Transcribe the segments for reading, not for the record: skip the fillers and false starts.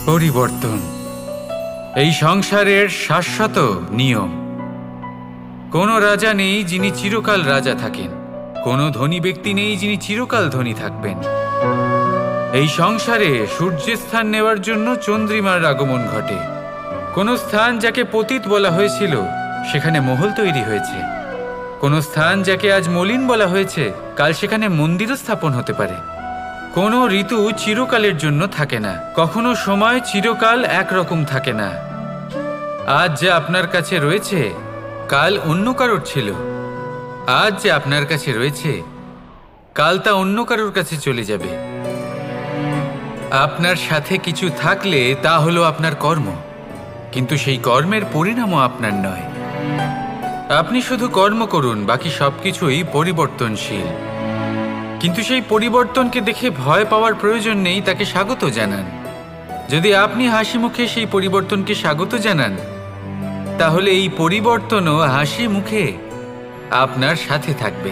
পরিবর্তন এই সংসারের শাশ্বত নিয়ম। কোনো রাজা নেই যিনি চিরকাল রাজা থাকেন, কোনো ধনী ব্যক্তি নেই যিনি চিরকাল ধনী থাকবেন। এই সংসারে সূর্যের স্থান নেওয়ার জন্য চন্দ্রিমার আগমন ঘটে। কোনো স্থান যাকে পতিত বলা হয়েছিল সেখানে মহল তৈরি হয়েছে, কোনো স্থান যাকে আজ মলিন বলা হয়েছে কাল সেখানে মন্দিরও স্থাপন হতে পারে। কোনো ঋতু চিরকালের জন্য থাকে না, কখনো সময় চিরকাল একরকম থাকে না। আজ যে আপনার কাছে রয়েছে কাল অন্য কারোর ছিল, আজ যে আপনার কাছে রয়েছে কাল তা অন্য কারোর কাছে চলে যাবে। আপনার সাথে কিছু থাকলে তা হলো আপনার কর্ম, কিন্তু সেই কর্মের পরিণামও আপনার নয়। আপনি শুধু কর্ম করুন, বাকি সবকিছুই পরিবর্তনশীল। কিন্তু সেই পরিবর্তনকে দেখে ভয় পাওয়ার প্রয়োজন নেই, তাকে স্বাগত জানান। যদি আপনি হাসি মুখে সেই পরিবর্তনকে স্বাগত জানান, তাহলে এই পরিবর্তনও হাসি মুখে আপনার সাথে থাকবে।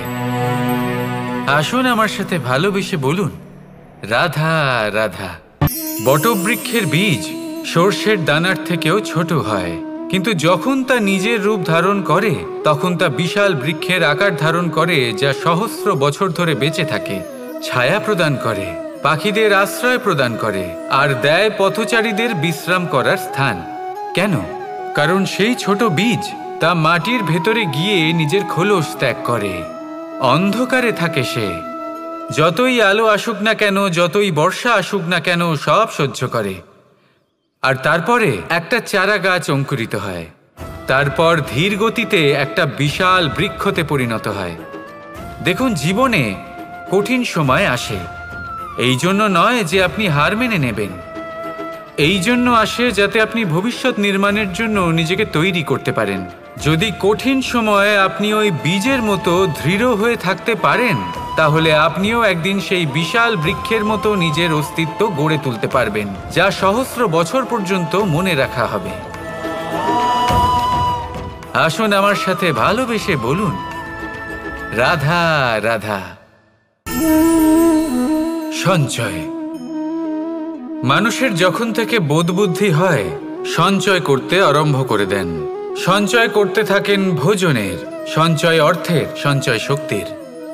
আসুন আমার সাথে ভালোবেসে বলুন, রাধা রাধা। বটবৃক্ষের বীজ সর্ষের দানার থেকেও ছোট হয়, কিন্তু যখন তা নিজের রূপ ধারণ করে তখন তা বিশাল বৃক্ষের আকার ধারণ করে, যা সহস্র বছর ধরে বেঁচে থাকে, ছায়া প্রদান করে, পাখিদের আশ্রয় প্রদান করে, আর দেয় পথচারীদের বিশ্রাম করার স্থান। কেন? কারণ সেই ছোট বীজ তা মাটির ভেতরে গিয়ে নিজের খোলস ত্যাগ করে। অন্ধকারে থাকে সে, যতই আলো আসুক না কেন, যতই বর্ষা আসুক না কেন, সব সহ্য করে। আর তারপরে একটা চারা গাছ অঙ্কুরিত হয়, তারপর ধীর গতিতে একটা বিশাল বৃক্ষতে পরিণত হয়। দেখুন, জীবনে কঠিন সময় আসে, এই জন্য নয় যে আপনি হার মেনে নেবেন, এই জন্য আসে যাতে আপনি ভবিষ্যৎ নির্মাণের জন্য নিজেকে তৈরি করতে পারেন। যদি কঠিন সময়ে আপনি ওই বীজের মতো দৃঢ় হয়ে থাকতে পারেন, তাহলে আপনিও একদিন সেই বিশাল বৃক্ষের মতো নিজের অস্তিত্ব গড়ে তুলতে পারবেন, যা সহস্র বছর পর্যন্ত মনে রাখা হবে। আসুন আমার সাথে ভালোবেসে বলুন, রাধা রাধা। সঞ্চয়। মানুষের যখন থেকে বোধবুদ্ধি হয় সঞ্চয় করতে আরম্ভ করে দেন। সঞ্চয় করতে থাকেন ভোজনের, সঞ্চয় অর্থের, সঞ্চয় শক্তির।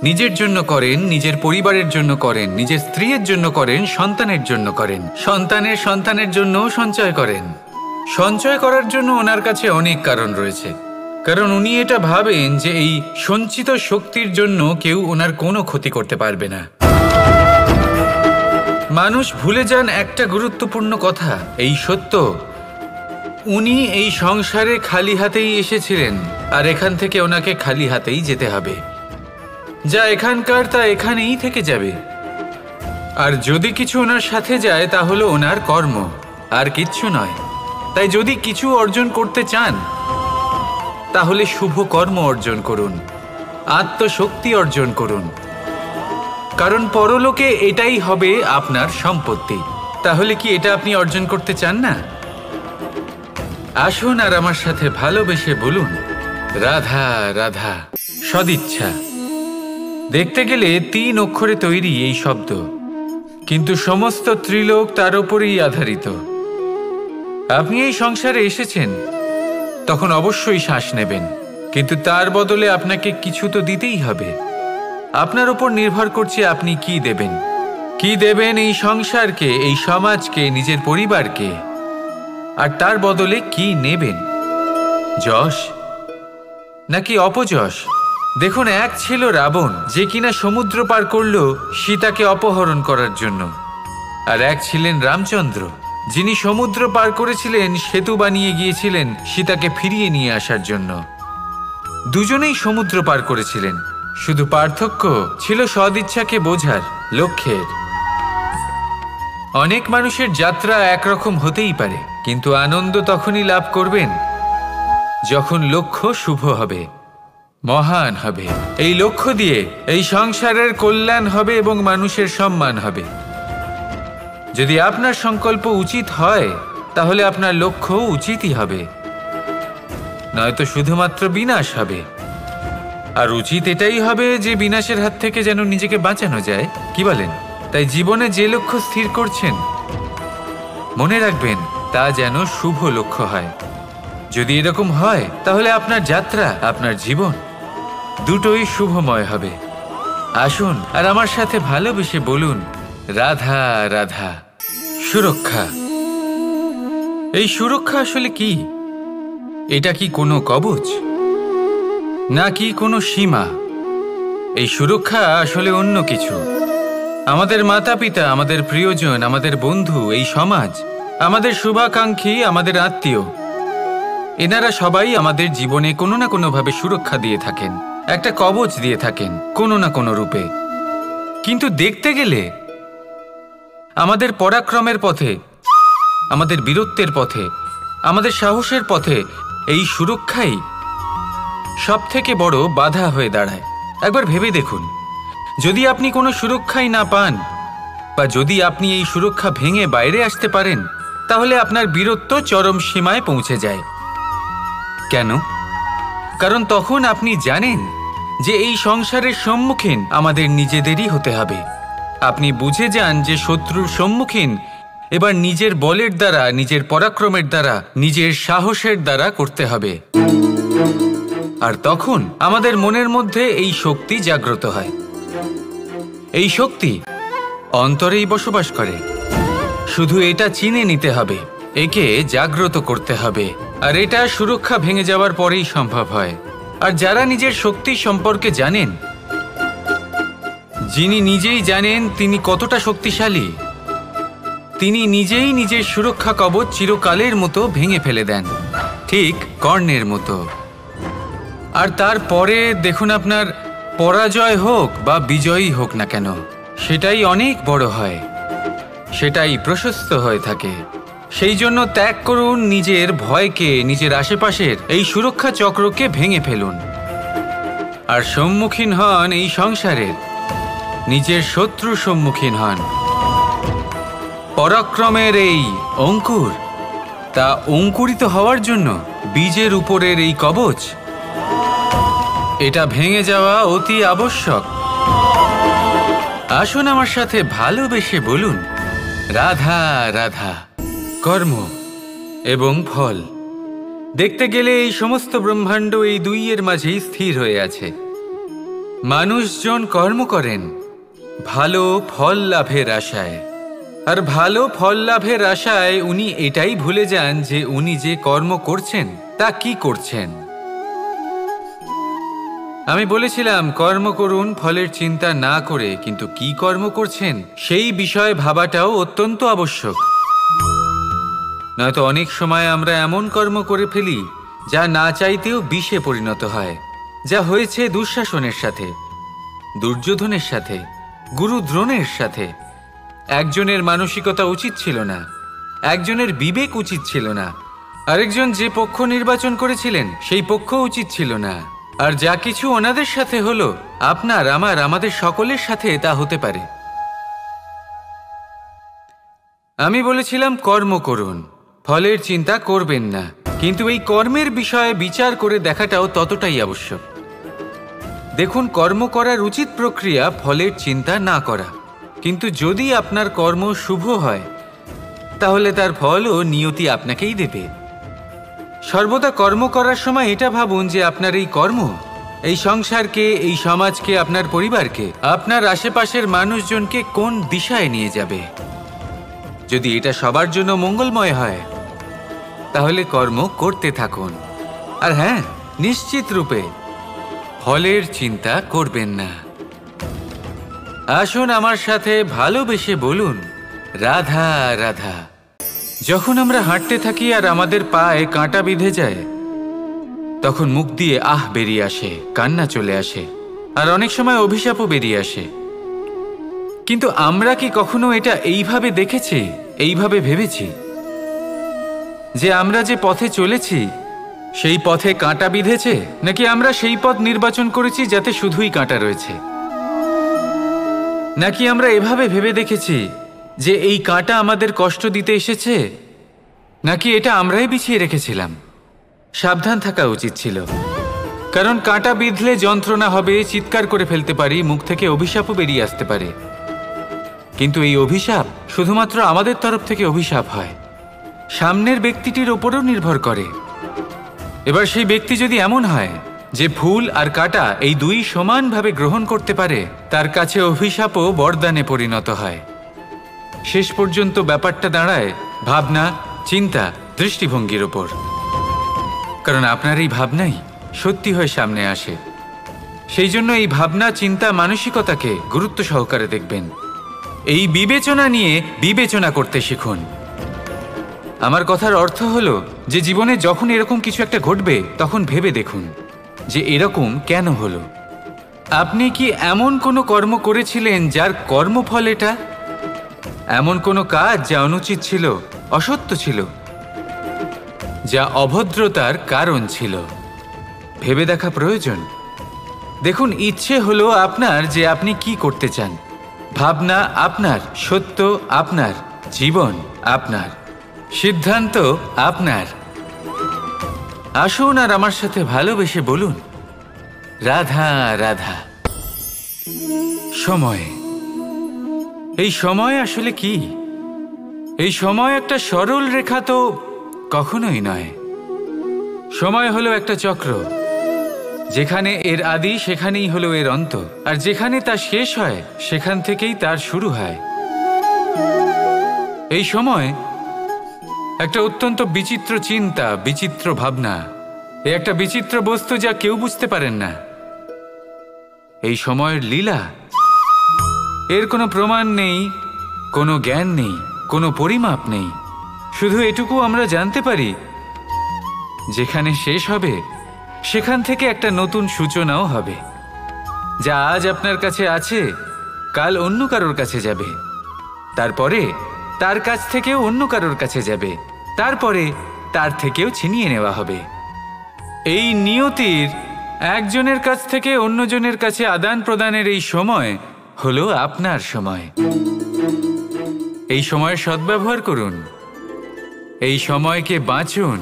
নিজের জন্য করেন, নিজের পরিবারের জন্য করেন, নিজের স্ত্রীর জন্য করেন, সন্তানের জন্য করেন, সন্তানের সন্তানের জন্য সঞ্চয় করেন। সঞ্চয় করার জন্য ওনার কাছে অনেক কারণ রয়েছে, কারণ উনি এটা ভাবেন যে এই সঞ্চিত শক্তির জন্য কেউ ওনার কোনো ক্ষতি করতে পারবে না। মানুষ ভুলে যান একটা গুরুত্বপূর্ণ কথা, এই সত্য, উনি এই সংসারে খালি হাতেই এসেছিলেন, আর এখান থেকে ওনাকে খালি হাতেই যেতে হবে। যা এখানকার তা এখানেই থেকে যাবে। আর যদি কিছু ওনার সাথে যায় তা হলো ওনার কর্ম, আর কিচ্ছু নয়। তাই যদি কিছু অর্জন করতে চান তাহলে শুভ কর্ম অর্জন করুন, আত্মশক্তি অর্জন করুন, কারণ পরলোকে এটাই হবে আপনার সম্পত্তি। তাহলে কি এটা আপনি অর্জন করতে চান না? আসুন আর আমার সাথে ভালোবেসে বলুন, রাধা রাধা। সদিচ্ছা। দেখতে গেলে 3 অক্ষরে তৈরি এই শব্দ, কিন্তু সমস্ত ত্রিলোক তার উপরেই আধারিত। আপনি এই সংসারে এসেছেন, তখন অবশ্যই শ্বাস নেবেন, কিন্তু তার বদলে আপনাকে কিছু তো দিতেই হবে। আপনার উপর নির্ভর করছে আপনি কি দেবেন। কি দেবেন এই সংসারকে, এই সমাজকে, নিজের পরিবারকে, আর তার বদলে কি নেবেন? যশ নাকি অপযশ? দেখুন, এক ছিল রাবণ, যে কিনা সমুদ্র পার করল সীতাকে অপহরণ করার জন্য, আর এক ছিলেন রামচন্দ্র, যিনি সমুদ্র পার করেছিলেন, সেতু বানিয়ে গিয়েছিলেন সীতাকে ফিরিয়ে নিয়ে আসার জন্য। দুজনেই সমুদ্র পার করেছিলেন, শুধু পার্থক্য ছিল সদিচ্ছাকে বোঝার, লক্ষ্যের। অনেক মানুষের যাত্রা একরকম হতেই পারে, কিন্তু আনন্দ তখনই লাভ করবেন যখন লক্ষ্য শুভ হবে, মহান হবে। এই লক্ষ্য দিয়ে এই সংসারের কল্যাণ হবে এবং মানুষের সম্মান হবে। যদি আপনার সংকল্প উচিত হয় তাহলে আপনার লক্ষ্য উচিতই হবে, নয়তো শুধুমাত্র বিনাশ হবে। আর উচিত এটাই হবে যে বিনাশের হাত থেকে যেন নিজেকে বাঁচানো যায়, কি বলেন? তাই জীবনে যে লক্ষ্য স্থির করছেন, মনে রাখবেন তা যেন শুভ লক্ষ্য হয়। যদি এরকম হয় তাহলে আপনার যাত্রা, আপনার জীবন দুটোই শুভময় হবে। আসুন আর আমার সাথে ভালোবেসে বলুন, রাধা রাধা। সুরক্ষা। এই সুরক্ষা আসলে কি? এটা কি কোনো কবচ নাকি কোনো সীমা? এই সুরক্ষা আসলে অন্য কিছু। আমাদের মাতা পিতা, আমাদের প্রিয়জন, আমাদের বন্ধু, এই সমাজ, আমাদের শুভাকাঙ্ক্ষী, আমাদের আত্মীয়, এনারা সবাই আমাদের জীবনে কোনো না কোনোভাবে সুরক্ষা দিয়ে থাকেন, একটা কবচ দিয়ে থাকেন কোনো না কোনো রূপে। কিন্তু দেখতে গেলে আমাদের পরাক্রমের পথে, আমাদের বীরত্বের পথে, আমাদের সাহসের পথে এই সুরক্ষাই সবথেকে বড় বাধা হয়ে দাঁড়ায়। একবার ভেবে দেখুন, যদি আপনি কোনো সুরক্ষাই না পান, বা যদি আপনি এই সুরক্ষা ভেঙে বাইরে আসতে পারেন, তাহলে আপনার বীরত্ব চরম সীমায় পৌঁছে যায়। কেন? কারণ তখন আপনি জানেন যে এই সংসারের সম্মুখীন আমাদের নিজেদেরই হতে হবে। আপনি বুঝে যান যে শত্রুর সম্মুখীন এবার নিজের বলের দ্বারা, নিজের পরাক্রমের দ্বারা, নিজের সাহসের দ্বারা করতে হবে। আর তখন আমাদের মনের মধ্যে এই শক্তি জাগ্রত হয়। এই শক্তি অন্তরেই বসবাস করে। শুধু এটা চিনে নিতে হবে, একে জাগ্রত করতে হবে। আর এটা সুরক্ষা ভেঙে যাওয়ার পরেই সম্ভব হয়। আর যারা নিজের শক্তি সম্পর্কে জানেন, যিনি নিজেই জানেন তিনি কতটা শক্তিশালী, তিনি নিজেই নিজের সুরক্ষা কবচ চিরকালের মতো ভেঙে ফেলে দেন, ঠিক কর্ণের মতো। আর তারপরে দেখুন, আপনার পরাজয় হোক বা বিজয়ী হোক না কেন, সেটাই অনেক বড় হয়, সেটাই প্রশস্ত হয়ে থাকে। সেই জন্য ত্যাগ করুন নিজের ভয়কে, নিজের আশেপাশের এই সুরক্ষা চক্রকে ভেঙে ফেলুন। আর সম্মুখীন হন এই সংসারের নিজের শত্রু সম্মুখীন হন। পরাক্রমের এই অঙ্কুর, তা অঙ্কুরিত হওয়ার জন্য বীজের উপরের এই কবচ, এটা ভেঙে যাওয়া অতি আবশ্যক। আসুন আমার সাথে ভালোবেসে বলুন, রাধা রাধা। কর্ম এবং ফল। দেখতে গেলে এই সমস্ত ব্রহ্মাণ্ড এই দুইয়ের মাঝেই স্থির হয়ে আছে। মানুষজন কর্ম করেন ভালো ফল লাভের আশায়, আর ভালো ফল লাভের আশায় উনি এটাই ভুলে যান যে উনি যে কর্ম করছেন তা কি করছেন। আমি বলেছিলাম কর্ম করুন ফলের চিন্তা না করে, কিন্তু কি কর্ম করছেন সেই বিষয়ে ভাবাটাও অত্যন্ত আবশ্যক। নয়তো অনেক সময় আমরা এমন কর্ম করে ফেলি যা না চাইতেও বিষে পরিণত হয়। যা হয়েছে দুঃশাসনের সাথে, দুর্যোধনের সাথে, গুরু দ্রোণের সাথে। একজনের মানসিকতা উচিত ছিল না, একজনের বিবেক উচিত ছিল না, আরেকজন যে পক্ষ নির্বাচন করেছিলেন সেই পক্ষ উচিত ছিল না। আর যা কিছু ওনাদের সাথে হলো, আপনার, আমার, আমাদের সকলের সাথে তা হতে পারে। আমি বলেছিলাম কর্ম করুন, ফলের চিন্তা করবেন না, কিন্তু এই কর্মের বিষয়ে বিচার করে দেখাটাও ততটাই আবশ্যক। দেখুন, কর্ম করার উচিত প্রক্রিয়া ফলের চিন্তা না করা, কিন্তু যদি আপনার কর্ম শুভ হয় তাহলে তার ফলও নিয়তি আপনাকেই দেবে। সর্বদা কর্ম করার সময় এটা ভাবুন যে আপনার এই কর্ম এই সংসারকে, এই সমাজকে, আপনার পরিবারকে, আপনার আশেপাশের মানুষজনকে কোন দিশায় নিয়ে যাবে। যদি এটা সবার জন্য মঙ্গলময় হয় তাহলে কর্ম করতে থাকুন। আর হ্যাঁ, নিশ্চিত রূপে ফলের চিন্তা করবেন না। আসুন আমার সাথে ভালোবেসে বলুন, রাধা রাধা। যখন আমরা হাঁটতে থাকি আর আমাদের পায়ে কাঁটা বিঁধে যায়, তখন মুখ দিয়ে আহ বেরিয়ে আসে, কান্না চলে আসে, আর অনেক সময় অভিশাপও বেরিয়ে আসে। কিন্তু আমরা কি কখনো এটা এইভাবে দেখেছি, এইভাবে ভেবেছি যে আমরা যে পথে চলেছি সেই পথে কাঁটা বিঁধেছে, নাকি আমরা সেই পথ নির্বাচন করেছি যাতে শুধুই কাঁটা রয়েছে? নাকি আমরা এভাবে ভেবে দেখেছি যে এই কাঁটা আমাদের কষ্ট দিতে এসেছে, নাকি এটা আমরাই বিছিয়ে রেখেছিলাম? সাবধান থাকা উচিত ছিল, কারণ কাঁটা বিঁধলে যন্ত্রণা হবে, চিৎকার করে ফেলতে পারি, মুখ থেকে অভিশাপও বেরিয়ে আসতে পারে। কিন্তু এই অভিশাপ শুধুমাত্র আমাদের তরফ থেকে অভিশাপ হয়, সামনের ব্যক্তিটির ওপরও নির্ভর করে। এবার সেই ব্যক্তি যদি এমন হয় যে ফুল আর কাঁটা এই দুই সমানভাবে গ্রহণ করতে পারে, তার কাছে অভিশাপও বরদানে পরিণত হয়। শেষ পর্যন্ত ব্যাপারটা দাঁড়ায় ভাবনা, চিন্তা, দৃষ্টিভঙ্গির ওপর। কারণ আপনার এই ভাবনাই সত্যি হয়ে সামনে আসে। সেই জন্য এই ভাবনা, চিন্তা, মানসিকতাকে গুরুত্ব সহকারে দেখবেন। এই বিবেচনা নিয়ে বিবেচনা করতে শিখুন। আমার কথার অর্থ হলো যে জীবনে যখন এরকম কিছু একটা ঘটবে তখন ভেবে দেখুন যে এরকম কেন হলো। আপনি কি এমন কোনো কর্ম করেছিলেন যার কর্মফল এটা? এমন কোনো কাজ যা অনুচিত ছিল, অসত্য ছিল, যা অভদ্রতার কারণ ছিল? ভেবে দেখা প্রয়োজন। দেখুন, ইচ্ছে হলো আপনার যে আপনি কি করতে চান। ভাবনা আপনার, সত্য আপনার, জীবন আপনার, সিদ্ধান্ত আপনার। আসুন আর আমার সাথে ভালোবেসে বলুন, রাধা রাধা। সময়। এই সময় আসলে কি? এই সময় একটা সরল রেখা তো কখনোই নয়। সময় হলো একটা চক্র। যেখানে এর আদি সেখানেই হলো এর অন্ত, আর যেখানে তা শেষ হয় সেখান থেকেই তার শুরু হয়। এই সময় একটা অত্যন্ত বিচিত্র চিন্তা, বিচিত্র ভাবনা। এ একটা বিচিত্র বস্তু যা কেউ বুঝতে পারেন না। এই সময়ের লীলা, এর কোনো প্রমাণ নেই, কোনো জ্ঞান নেই, কোনো পরিমাপ নেই। শুধু এটুকু আমরা জানতে পারি, যেখানে শেষ হবে সেখান থেকে একটা নতুন সূচনাও হবে। যা আজ আপনার কাছে আছে কাল অন্য কারোর কাছে যাবে, তারপরে তার কাছ থেকেও অন্য কারোর কাছে যাবে, তারপরে তার থেকেও ছিনিয়ে নেওয়া হবে। এই নিয়তির একজনের কাছ থেকে অন্যজনের কাছে আদান প্রদানের এই সময় হলো আপনার সময়। এই সময়ের সদ্ব্যবহার করুন, এই সময়কে বাঁচুন।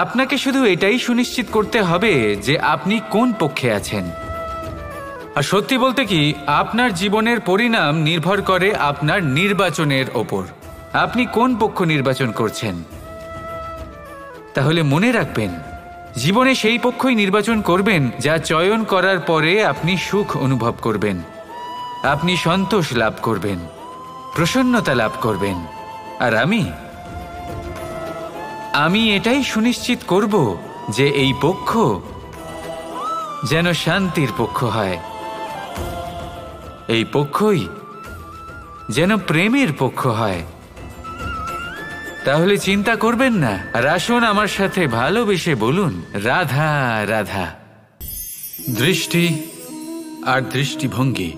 আপনাকে শুধু এটাই সুনিশ্চিত করতে হবে যে আপনি কোন পক্ষে আছেন। আর সত্যি বলতে কি, আপনার জীবনের পরিণাম নির্ভর করে আপনার নির্বাচনের ওপর। আপনি কোন পক্ষ নির্বাচন করছেন। তাহলে মনে রাখবেন, জীবনে সেই পক্ষই নির্বাচন করবেন যা চয়ন করার পরে আপনি সুখ অনুভব করবেন, আপনি সন্তোষ লাভ করবেন, প্রসন্নতা লাভ করবেন। আর আমি এটাই সুনিশ্চিত করব যে এই পক্ষ যেন শান্তির পক্ষ হয়, এই পক্ষই যেন প্রেমের পক্ষ হয়। তাহলে চিন্তা করবেন না, আর আসুন আমার সাথে ভালোবেসে বলুন, রাধা রাধা। দৃষ্টি আর দৃষ্টিভঙ্গি,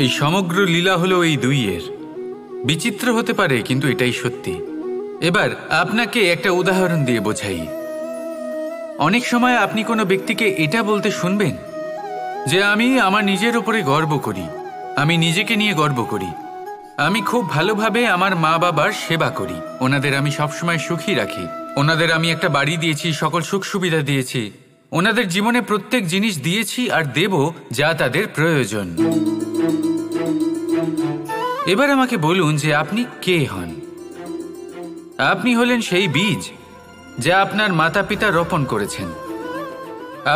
এই সমগ্র লীলা হলো এই দুইয়ের। বিচিত্র হতে পারে, কিন্তু এটাই সত্যি। এবার আপনাকে একটা উদাহরণ দিয়ে বোঝাই। অনেক সময় আপনি কোনো ব্যক্তিকে এটা বলতে শুনবেন যে আমি আমার নিজের উপরে গর্ব করি, আমি নিজেকে নিয়ে গর্ব করি, আমি খুব ভালোভাবে আমার মা বাবার সেবা করি, ওনাদের আমি সবসময় সুখী রাখি, ওনাদের আমি একটা বাড়ি দিয়েছি, সকল সুখ সুবিধা দিয়েছি, ওনাদের জীবনে প্রত্যেক জিনিস দিয়েছি আর দেব যা তাদের প্রয়োজন। এবার আমাকে বলুন যে আপনি কে হন। আপনি হলেন সেই বীজ যা আপনার মাতা পিতা রোপণ করেছেন।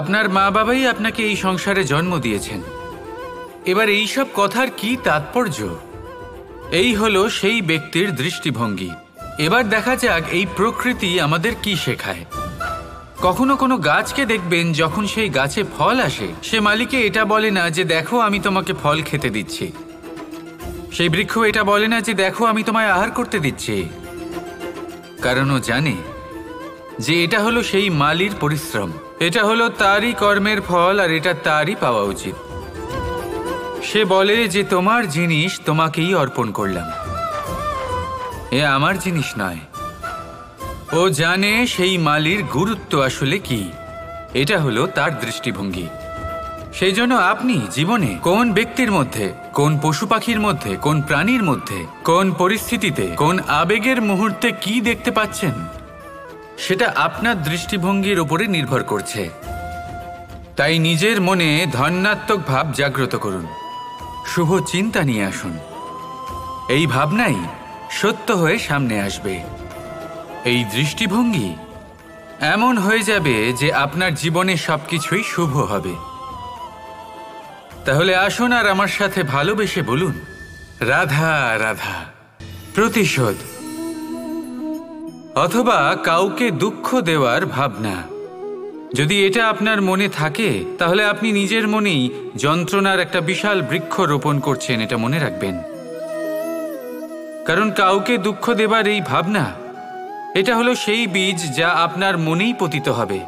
আপনার মা বাবাই আপনাকে এই সংসারে জন্ম দিয়েছেন। এবার এই সব কথার কি তাৎপর্য? এই হলো সেই ব্যক্তির দৃষ্টিভঙ্গি। এবার দেখা যাক এই প্রকৃতি আমাদের কি শেখায়। কখনো কোনো গাছকে দেখবেন, যখন সেই গাছে ফল আসে, সে মালিকে এটা বলে না যে দেখো আমি তোমাকে ফল খেতে দিচ্ছি। সেই বৃক্ষ এটা বলে না যে দেখো আমি তোমায় আহার করতে দিচ্ছি, কারণ ও জানে যে এটা হলো সেই মালির পরিশ্রম, এটা হলো তারই কর্মের ফল, আর এটা তারই পাওয়া উচিত। সে বলে যে তোমার জিনিস তোমাকেই অর্পণ করলাম, এ আমার জিনিস নয়। ও জানে সেই মালির গুরুত্ব আসলে কি। এটা হলো তার দৃষ্টিভঙ্গি। সেই জন্য আপনি জীবনে কোন ব্যক্তির মধ্যে, কোন পশু পাখির মধ্যে, কোন প্রাণীর মধ্যে, কোন পরিস্থিতিতে, কোন আবেগের মুহূর্তে কি দেখতে পাচ্ছেন, সেটা আপনার দৃষ্টিভঙ্গির উপরে নির্ভর করছে। তাই নিজের মনে ধন্যাত্মক ভাব জাগ্রত করুন, শুভ চিন্তা নিয়ে আসুন। এই ভাবনাই সত্য হয়ে সামনে আসবে। এই দৃষ্টিভঙ্গি এমন হয়ে যাবে যে আপনার জীবনে সবকিছুই শুভ হবে। তাহলে আসুন আর আমার সাথে ভালোবেসে বলুন, রাধা রাধা। প্রতিশোধ অথবা কাউকে দুঃখ দেওয়ার ভাবনা, যদি এটা আপনার মনে থাকে তাহলে আপনি নিজের মনেই যন্ত্রণার একটা বিশাল বৃক্ষ রোপণ করছেন, এটা মনে রাখবেন। কারণ কাউকে দুঃখ দেবার এই ভাবনা, এটা হলো সেই বীজ যা আপনার মনেই পতিত হবে,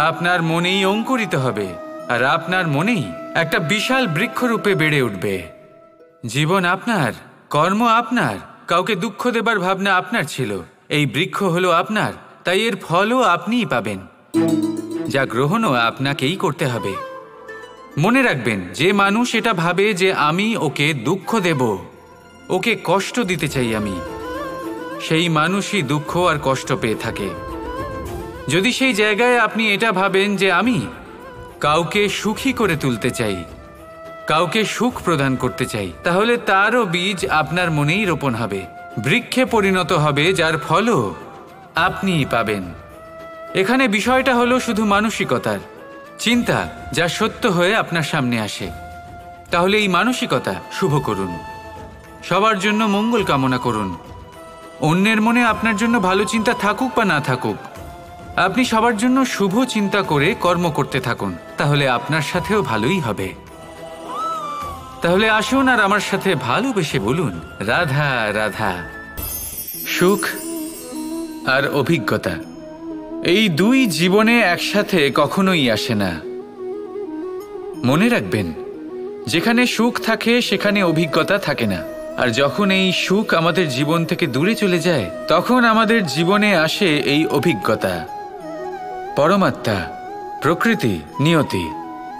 আপনার মনেই অঙ্কুরিত হবে, আর আপনার মনেই একটা বিশাল বৃক্ষরূপে বেড়ে উঠবে। জীবন আপনার, কর্ম আপনার, কাউকে দুঃখ দেবার ভাবনা আপনার ছিল, এই বৃক্ষ হলো আপনার, তাই এর ফলও আপনিই পাবেন, যা গ্রহণও আপনাকেই করতে হবে। মনে রাখবেন, যে মানুষ এটা ভাবে যে আমি ওকে দুঃখ দেব, ওকে কষ্ট দিতে চাই আমি, সেই মানুষই দুঃখ আর কষ্ট পেয়ে থাকে। যদি সেই জায়গায় আপনি এটা ভাবেন যে আমি কাউকে সুখী করে তুলতে চাই, কাউকে সুখ প্রদান করতে চাই, তাহলে তারও বীজ আপনার মনেই রোপণ হবে, বৃক্ষে পরিণত হবে, যার ফলও আপনিই পাবেন। এখানে বিষয়টা হলো শুধু মানসিকতার চিন্তা, যা সত্য হয়ে আপনার সামনে আসে। তাহলে এই মানসিকতা শুভ করুন, সবার জন্য মঙ্গল কামনা করুন। অন্যের মনে আপনার জন্য ভালো চিন্তা থাকুক বা না থাকুক, আপনি সবার জন্য শুভ চিন্তা করে কর্ম করতে থাকুন, তাহলে আপনার সাথেও ভালোই হবে। তাহলে আসুন আর আমার সাথে ভালোবেসে বলুন, রাধা রাধা। সুখ আর অভিজ্ঞতা, এই দুই জীবনে একসাথে কখনোই আসে না। মনে রাখবেন, যেখানে সুখ থাকে সেখানে অভিজ্ঞতা থাকে না, আর যখন এই সুখ আমাদের জীবন থেকে দূরে চলে যায়, তখন আমাদের জীবনে আসে এই অভিজ্ঞতা। পরমাত্মা, প্রকৃতি, নিয়তি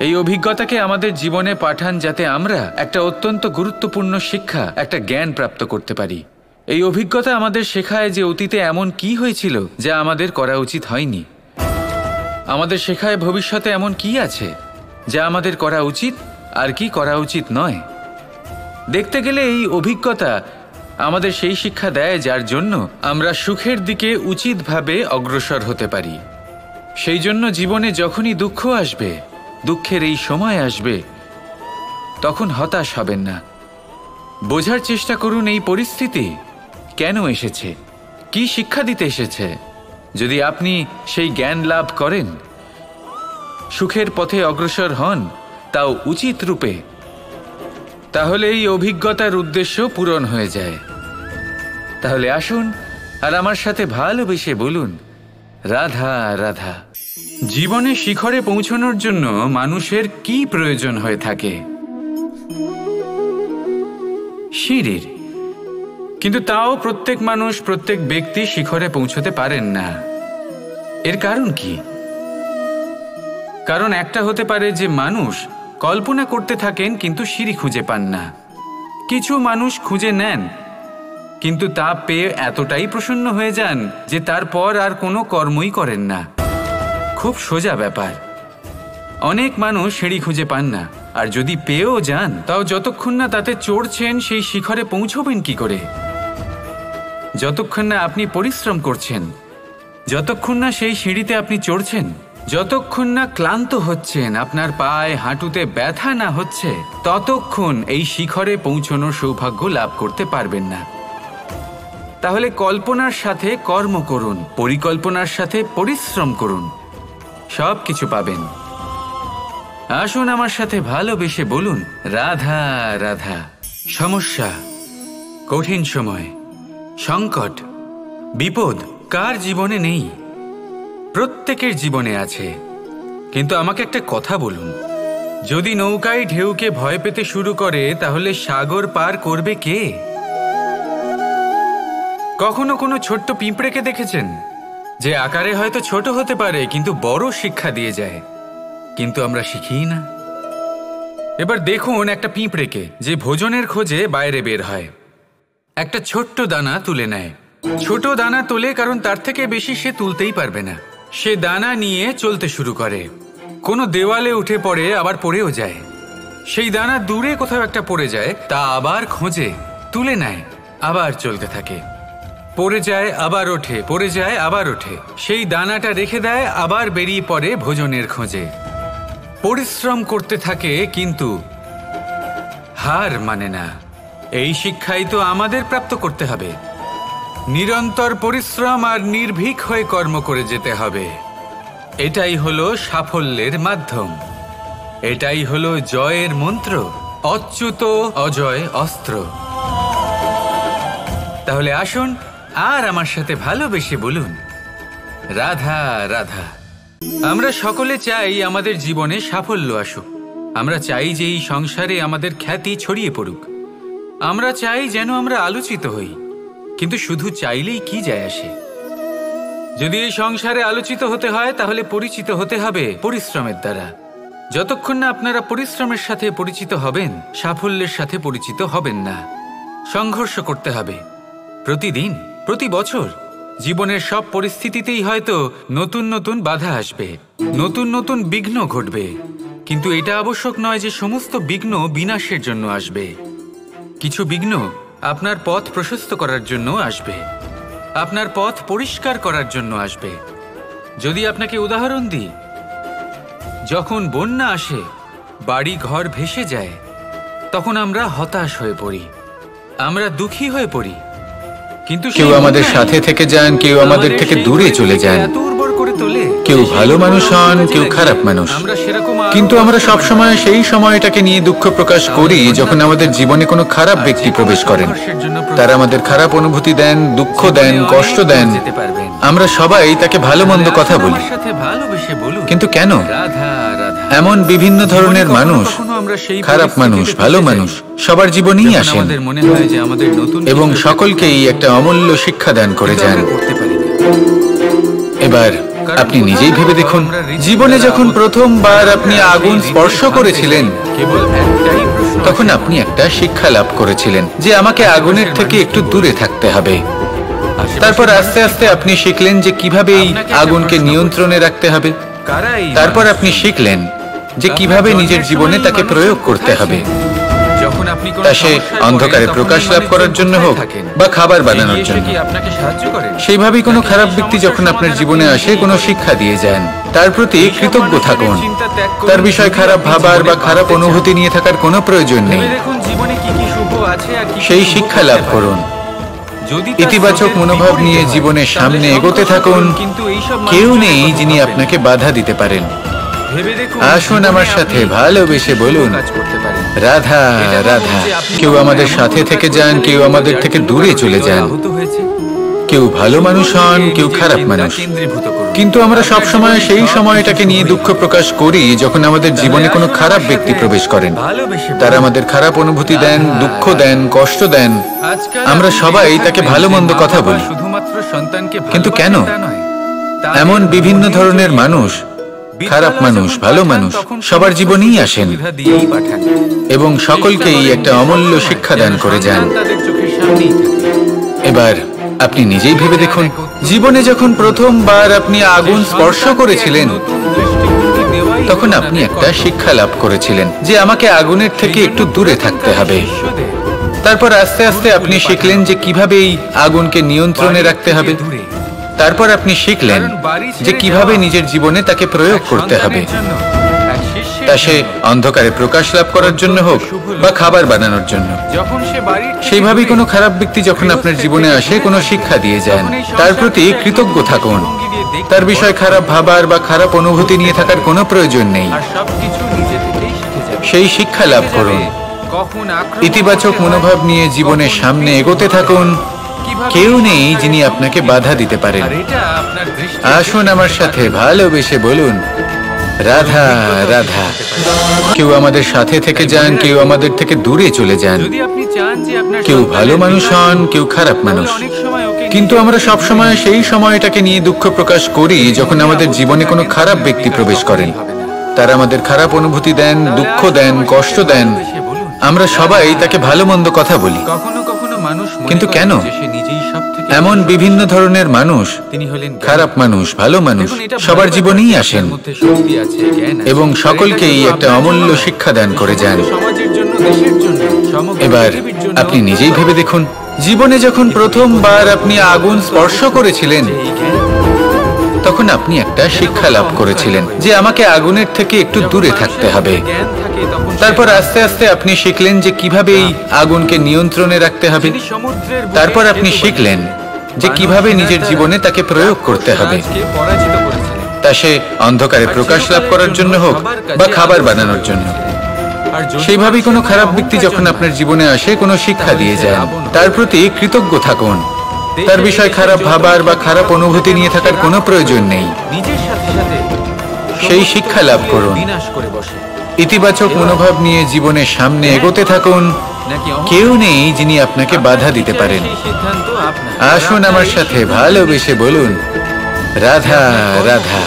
এই অভিজ্ঞতাকে আমাদের জীবনে পাঠান, যাতে আমরা একটা অত্যন্ত গুরুত্বপূর্ণ শিক্ষা, একটা জ্ঞান প্রাপ্ত করতে পারি। এই অভিজ্ঞতা আমাদের শেখায় যে অতীতে এমন কি হয়েছিল যা আমাদের করা উচিত হয়নি। আমাদের শেখায় ভবিষ্যতে এমন কি আছে যা আমাদের করা উচিত আর কি করা উচিত নয়। দেখতে গেলে এই অভিজ্ঞতা আমাদের সেই শিক্ষা দেয় যার জন্য আমরা সুখের দিকে উচিতভাবে অগ্রসর হতে পারি। সেই জন্য জীবনে যখনই দুঃখ আসবে, দুঃখের এই সময় আসবে, তখন হতাশ হবেন না। বোঝার চেষ্টা করুন এই পরিস্থিতি কেন এসেছে, কি শিক্ষা দিতে এসেছে। যদি আপনি সেই জ্ঞান লাভ করেন, সুখের পথে অগ্রসর হন, তাও উচিত রূপে, তাহলে এই অভিজ্ঞতার উদ্দেশ্য পূরণ হয়ে যায়। তাহলে আসুন আর আমার সাথে ভালোবেসে বলুন, রাধা রাধা। জীবনে শিখরে পৌঁছানোর জন্য মানুষের কি প্রয়োজন হয়ে থাকে? সিঁড়ির। কিন্তু তাও প্রত্যেক মানুষ, প্রত্যেক ব্যক্তি শিখরে পৌঁছতে পারেন না। এর কারণ কি? কারণ একটা হতে পারে যে মানুষ কল্পনা করতে থাকেন কিন্তু সিঁড়ি খুঁজে পান না। কিছু মানুষ খুঁজে নেন কিন্তু তা পেয়ে এতটাই প্রসন্ন হয়ে যান যে তারপর আর কোনো কর্মই করেন না। খুব সোজা ব্যাপার। অনেক মানুষ সিঁড়ি খুঁজে পান না, আর যদি পেয়েও যান তাও যতক্ষণ না তাতে চড়ছেন সেই শিখরে পৌঁছবেন কি করে? যতক্ষণ না আপনি পরিশ্রম করছেন, যতক্ষণ না সেই সিঁড়িতে আপনি চড়ছেন, যতক্ষণ না ক্লান্ত হচ্ছেন, আপনার পায়ে হাঁটুতে ব্যথা না হচ্ছে, ততক্ষণ এই শিখরে পৌঁছানোর সৌভাগ্য লাভ করতে পারবেন না। তাহলে কল্পনার সাথে কর্ম করুন, পরিকল্পনার সাথে পরিশ্রম করুন, সব কিছু পাবেন। আসুন আমার সাথে ভালোবেসে বলুন, রাধা রাধা। সমস্যা, কঠিন সময়, সংকট, বিপদ কার জীবনে নেই? প্রত্যেকের জীবনে আছে। কিন্তু আমাকে একটা কথা বলুন, যদি নৌকায় ঢেউকে ভয় পেতে শুরু করে, তাহলে সাগর পার করবে কে? কখনো কোনো ছোট্ট পিঁপড়েকে দেখেছেন, যে আকারে হয়তো ছোট হতে পারে কিন্তু বড় শিক্ষা দিয়ে যায়? কিন্তু আমরা শিখি না। এবার দেখুন একটা পিঁপড়েকে, যে ভোজনের খোঁজে বাইরে বের হয়, একটা ছোট্ট দানা তুলে নেয়। ছোট দানা তোলে কারণ তার থেকে বেশি সে তুলতেই পারবে না। সে দানা নিয়ে চলতে শুরু করে, কোনো দেওয়ালে উঠে পড়ে, আবার পড়েও যায়। সেই দানা দূরে কোথাও একটা পড়ে যায়, তা আবার খোঁজে, তুলে নেয়, আবার চলতে থাকে, পড়ে যায় আবার ওঠে, পড়ে যায় আবার ওঠে, সেই দানাটা রেখে দেয়, আবার বেরিয়ে পড়ে ভোজনের খোঁজে। পরিশ্রম করতে থাকে কিন্তু হার মানে না। এই শিক্ষাই তো আমাদের প্রাপ্ত করতে হবে। নিরন্তর পরিশ্রম আর নির্ভীক হয়ে কর্ম করে যেতে হবে। এটাই হলো সাফল্যের মাধ্যম, এটাই হলো জয়ের মন্ত্র, অচ্যুত অজয় অস্ত্র। তাহলে আসুন আর আমার সাথে ভালোবেসে বলুন, রাধা রাধা। আমরা সকলে চাই আমাদের জীবনে সাফল্য আসুক। আমরা চাই যে এই সংসারে আমাদের খ্যাতি ছড়িয়ে পড়ুক। আমরা চাই যেন আমরা আলোচিত হই। কিন্তু শুধু চাইলেই কি যায় আসে? যদি এই সংসারে আলোচিত হতে হয় তাহলে পরিচিত হতে হবে পরিশ্রমের দ্বারা। যতক্ষণ না আপনারা পরিশ্রমের সাথে পরিচিত হবেন, সাফল্যের সাথে পরিচিত হবেন না। সংঘর্ষ করতে হবে প্রতিদিন, প্রতি বছর। জীবনের সব পরিস্থিতিতেই হয়তো নতুন নতুন বাধা আসবে, নতুন নতুন বিঘ্ন ঘটবে। কিন্তু এটা আবশ্যক নয় যে সমস্ত বিঘ্ন বিনাশের জন্য আসবে। কিছু বিঘ্ন আপনার পথ প্রশস্ত করার জন্য আসবে, আপনার পথ পরিষ্কার করার জন্য আসবে। যদি আপনাকে উদাহরণ দিই, যখন বন্যা আসে, বাড়ি ঘর ভেসে যায়, তখন আমরা হতাশ হয়ে পড়ি, আমরা দুঃখী হয়ে পড়ি। কিন্তু কেউ আমাদের সাথে থেকে যান, কেউ আমাদের থেকে দূরে চলে যান। কেউ ভালো মানুষ হন, কেউ খারাপ মানুষ। কিন্তু আমরা সবসময় সেই সময়টাকে নিয়ে দুঃখ প্রকাশ করি যখন আমাদের জীবনে কোনো খারাপ ব্যক্তি প্রবেশ করেন। তারা আমাদের খারাপ অনুভূতি দেন, দুঃখ দেন, কষ্ট দেন। আমরা সবাই তাকে ভালো মন্দ কথা বলি। কিন্তু কেন? এমন বিভিন্ন ধরনের মানুষ, খারাপ মানুষ, ভালো মানুষ সবার জীবনেই আসেন এবং সকলকেই একটা অমূল্য শিক্ষা দান করে যান। এবার আপনি নিজেই ভেবে দেখুন, জীবনে যখন প্রথমবার আপনি আগুন স্পর্শ করেছিলেন, তখন আপনি একটা শিক্ষা লাভ করেছিলেন যে আমাকে আগুনের থেকে একটু দূরে থাকতে হবে। তারপর আস্তে আস্তে আপনি শিখলেন যে কিভাবে এই আগুনকে নিয়ন্ত্রণে রাখতে হবে। তারপর আপনি শিখলেন যে কিভাবে নিজের জীবনে তাকে প্রয়োগ করতে হবে। তা সে অন্ধকারে প্রকাশ লাভ করার জন্য হোক বা খাবার বানানোর জন্য। সেইভাবেই কোনো খারাপ ব্যক্তি যখন আপনার জীবনে আসে, কোনো শিক্ষা দিয়ে যান, তার প্রতি কৃতজ্ঞ থাকুন। তার বিষয় খারাপ ভাবার বা খারাপ অনুভূতি নিয়ে থাকার কোনো প্রয়োজন নেই। সেই শিক্ষা লাভ করুন। ইতিবাচক মনোভাব নিয়ে জীবনের সামনে এগোতে থাকুন। কেউ নেই যিনি আপনাকে বাধা দিতে পারেন। আসুন আমার সাথে ভালোবেসে বলুন, রাধা রাধা। কেউ আমাদের সাথে থেকে যান, কেউ আমাদের থেকে দূরে চলে যান। কেউ ভালো মানুষ হন, কেউ খারাপ মানুষ। কিন্তু আমরা সবসময় সেই সময়টাকে নিয়ে দুঃখ প্রকাশ করি যখন আমাদের জীবনে কোনো খারাপ ব্যক্তি প্রবেশ করেন। তারা আমাদের খারাপ অনুভূতি দেন, দুঃখ দেন, কষ্ট দেন। আমরা সবাই তাকে ভালো মন্দ কথা বলি। কিন্তু কেন? এমন বিভিন্ন ধরনের মানুষ, খারাপ মানুষ, ভালো মানুষ সবার জীবনেই আসেন এবং সকলকেই একটা অমূল্য শিক্ষা দান করে যান। এবার আপনি নিজেই ভেবে দেখুন, জীবনে যখন প্রথমবার আপনি আগুন স্পর্শ করেছিলেন, তখন আপনি একটা শিক্ষা লাভ করেছিলেন যে আমাকে আগুনের থেকে একটু দূরে থাকতে হবে। তারপর আস্তে আস্তে আপনি শিখলেন যে কিভাবে এই আগুনকে নিয়ন্ত্রণে রাখতে হবে। তারপর আপনি শিখলেন যে কিভাবে নিজের জীবনে তাকে প্রয়োগ করতে হবে। তা সে অন্ধকারে প্রকাশ লাভ করার জন্য হোক বা খাবার বানানোর জন্য। সেইভাবেই কোনো খারাপ ব্যক্তি যখন আপনার জীবনে আসে, কোনো শিক্ষা দিয়ে যান, তার প্রতি কৃতজ্ঞ থাকুন। তার বিষয় খারাপ ভাবার বা খারাপ অনুভূতি নিয়ে থাকার কোনো প্রয়োজন নেই। সেই শিক্ষা লাভ করুন। ইতিবাচক মনোভাব নিয়ে জীবনের সামনে এগোতে থাকুন। কেউ নেই যিনি আপনাকে বাধা দিতে পারেন। আসুন আমার সাথে ভালোবেসে বলুন, রাধা রাধা। কেউ আমাদের সাথে থেকে যান, কেউ আমাদের থেকে দূরে চলে যান। কেউ ভালো মানুষ হন, কেউ খারাপ মানুষ। কিন্তু আমরা সবসময় সেই সময়টাকে নিয়ে দুঃখ প্রকাশ করি যখন আমাদের জীবনে কোনো খারাপ ব্যক্তি প্রবেশ করেন। তারা আমাদের খারাপ অনুভূতি দেন, দুঃখ দেন, কষ্ট দেন। আমরা সবাই তাকে ভালো মন্দ কথা বলি। কিন্তু কেন? এমন বিভিন্ন ধরনের মানুষ, খারাপ মানুষ, ভালো মানুষ সবার জীবনেই আসেন এবং সকলকেই একটা অমূল্য শিক্ষা দান করে যান। এবার আপনি নিজেই ভেবে দেখুন, জীবনে যখন প্রথমবার আপনি আগুন স্পর্শ করেছিলেন তখন আপনি একটা শিক্ষা লাভ করেছিলেন যে আমাকে আগুনের থেকে একটু দূরে থাকতে হবে। তারপর আস্তে আস্তে আপনি শিখলেন যে কিভাবে এই আগুনকে নিয়ন্ত্রণে রাখতে হবে। তারপর আপনি শিখলেন যে কিভাবে নিজের জীবনে তাকে প্রয়োগ করতে হবে, তা সে অন্ধকারে প্রকাশ লাভ করার জন্য হোক বা খাবার বানানোর জন্য। সেইভাবেই কোনো খারাপ ব্যক্তি যখন আপনার জীবনে আসে কোনো শিক্ষা দিয়ে যায়, তার প্রতি কৃতজ্ঞ থাকুন। তার বিষয় খারাপ ভাবার বা খারাপ অনুভূতি নিয়ে থাকার কোনো প্রয়োজন নেই। সেই শিক্ষা লাভ করুন। ইতিবাচক মনোভাব নিয়ে জীবনের সামনে এগোতে থাকুন। কেউ নেই যিনি আপনাকে বাধা দিতে পারেন। আসুন আমার সাথে ভালোবেসে বলুন, রাধা রাধা।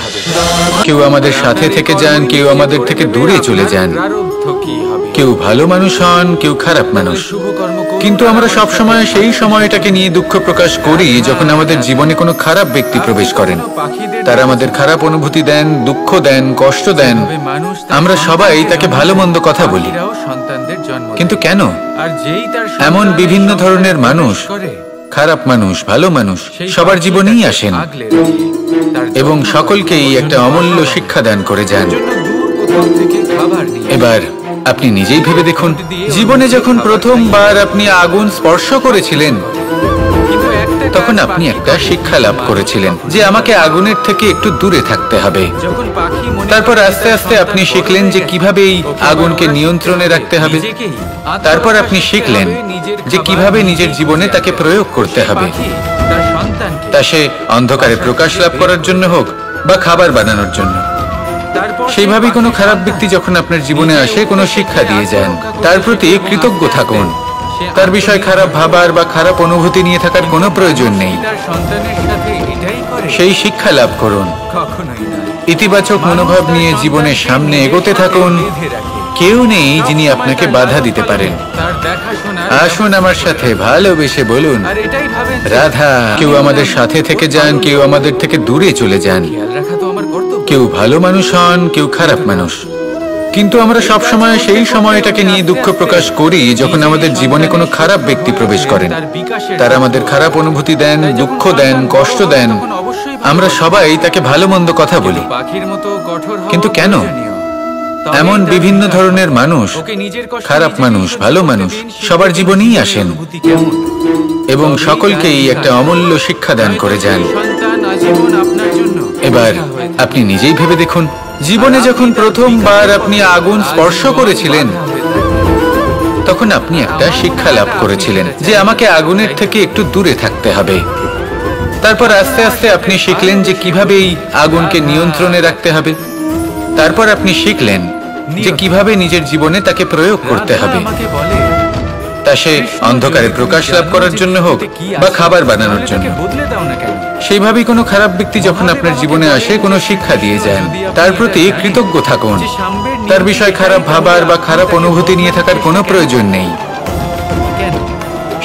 কেউ আমাদের সাথে থেকে যান, কেউ আমাদের থেকে দূরে চলে যান। কেউ ভালো মানুষ হন, কেউ খারাপ মানুষ। কিন্তু আমরা সবসময় সেই সময়টাকে নিয়ে দুঃখ প্রকাশ করি যখন আমাদের জীবনে কোনো খারাপ ব্যক্তি প্রবেশ করেন। তারা আমাদের খারাপ অনুভূতি দেন, দুঃখ দেন, কষ্ট দেন। আমরা সবাই তাকে ভালো মন্দ কথা বলি। কিন্তু কেন? এমন বিভিন্ন ধরনের মানুষ, খারাপ মানুষ, ভালো মানুষ সবার জীবনেই আসেন এবং সকলকেই একটা অমূল্য শিক্ষা দান করে যান। এবার আপনি নিজেই ভেবে দেখুন, জীবনে যখন প্রথমবার আপনি আগুন স্পর্শ করেছিলেন তখন আপনি একটা শিক্ষা লাভ করেছিলেন যে আমাকে আগুনের থেকে একটু দূরে থাকতে হবে। তারপর আস্তে আস্তে আপনি শিখলেন যে কিভাবে এই আগুনকে নিয়ন্ত্রণে রাখতে হবে। তারপর আপনি শিখলেন যে কিভাবে নিজের জীবনে তাকে প্রয়োগ করতে হবে, তা সে অন্ধকারে প্রকাশ লাভ করার জন্য হোক বা খাবার বানানোর জন্য। সেইভাবেই কোনো খারাপ ব্যক্তি যখন আপনার জীবনে আসে কোনো শিক্ষা দিয়ে যান, তার প্রতি কৃতজ্ঞ থাকুন। তার বিষয় খারাপ ভাবার বা খারাপ অনুভূতি নিয়ে থাকার কোনো প্রয়োজন নেই। সেই শিক্ষা লাভ করুন। ইতিবাচক মনোভাব নিয়ে জীবনের সামনে এগোতে থাকুন। কেউ নেই যিনি আপনাকে বাধা দিতে পারেন। আসুন আমার সাথে ভালোবেসে বলুন, রাধা। কেউ আমাদের সাথে থেকে যান, কেউ আমাদের থেকে দূরে চলে যান। কেউ ভালো মানুষ হন, কেউ খারাপ মানুষ। কিন্তু আমরা সবসময় সেই সময়টাকে নিয়ে দুঃখ প্রকাশ করি যখন আমাদের জীবনে কোনো খারাপ ব্যক্তি প্রবেশ করেন। তারা আমাদের খারাপ অনুভূতি দেন, দুঃখ দেন, কষ্ট দেন। আমরা সবাই তাকে ভালো মন্দ কথা বলি। কিন্তু কেন? এমন বিভিন্ন ধরনের মানুষ, খারাপ মানুষ, ভালো মানুষ সবার জীবনেই আসেন এবং সকলকেই একটা অমূল্য শিক্ষা দান করে যান। এবার আপনি নিজেই ভেবে দেখুন, জীবনে যখন প্রথমবার আপনি আগুন স্পর্শ করেছিলেন তখন আপনি একটা শিক্ষা লাভ করেছিলেন যে আমাকে আগুনের থেকে একটু দূরে থাকতে হবে। তারপর আস্তে আস্তে আপনি শিখলেন যে কিভাবে এই আগুনকে নিয়ন্ত্রণে রাখতে হবে। তারপর আপনি শিখলেন যে কিভাবে নিজের জীবনে তাকে প্রয়োগ করতে হবে, তা সে অন্ধকারে প্রকাশ লাভ করার জন্য হোক বা খাবার বানানোর জন্য। সেইভাবেই কোনো খারাপ ব্যক্তি যখন আপনার জীবনে আসে কোনো শিক্ষা দিয়ে যান, তার প্রতি কৃতজ্ঞ থাকুন। তার বিষয় খারাপ ভাবার বা খারাপ অনুভূতি নিয়ে থাকার কোনো প্রয়োজন নেই।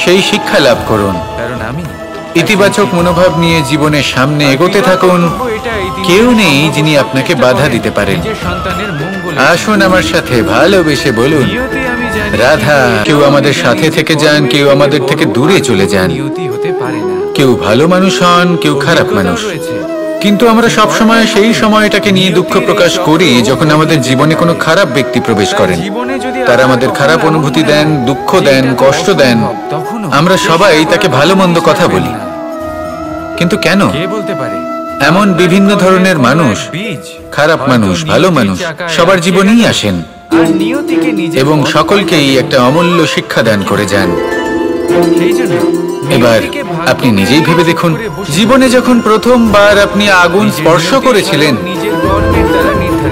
সেই শিক্ষা লাভ করুন। ইতিবাচক মনোভাব নিয়ে জীবনের সামনে এগোতে থাকুন। কেউ নেই যিনি আপনাকে বাধা দিতে পারেন। আসুন আমার সাথে ভালোবেসে বলুন, রাধা। কেউ আমাদের সাথে থেকে যান, কেউ আমাদের থেকে দূরে চলে যান। কেউ ভালো মানুষ হন, কেউ খারাপ মানুষ। কিন্তু আমরা সবসময় সেই সময়টাকে নিয়ে দুঃখ প্রকাশ করি যখন আমাদের জীবনে কোনো খারাপ ব্যক্তি প্রবেশ করেন। তারা আমাদের খারাপ অনুভূতি দেন, দুঃখ দেন, কষ্ট দেন। আমরা সবাই তাকে ভালো মন্দ কথা বলি। কিন্তু কেন? এমন বিভিন্ন ধরনের মানুষ, খারাপ মানুষ, ভালো মানুষ সবার জীবনেই আসেন এবং সকলকেই একটা অমূল্য শিক্ষা দান করে যান। এবার আপনি নিজেই ভেবে দেখুন, জীবনে যখন প্রথমবার আপনি আগুন স্পর্শ করেছিলেন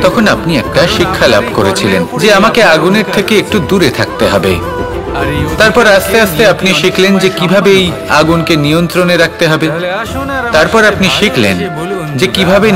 তখন আপনি একটা শিক্ষা লাভ করেছিলেন যে আমাকে আগুনের থেকে একটু দূরে থাকতে হবে। তারপর আস্তে আস্তে আপনি শিখলেন যে কিভাবে এই আগুনকে নিয়ন্ত্রণে রাখতে হবে। তারপর আপনি শিখলেন যে কিভাবে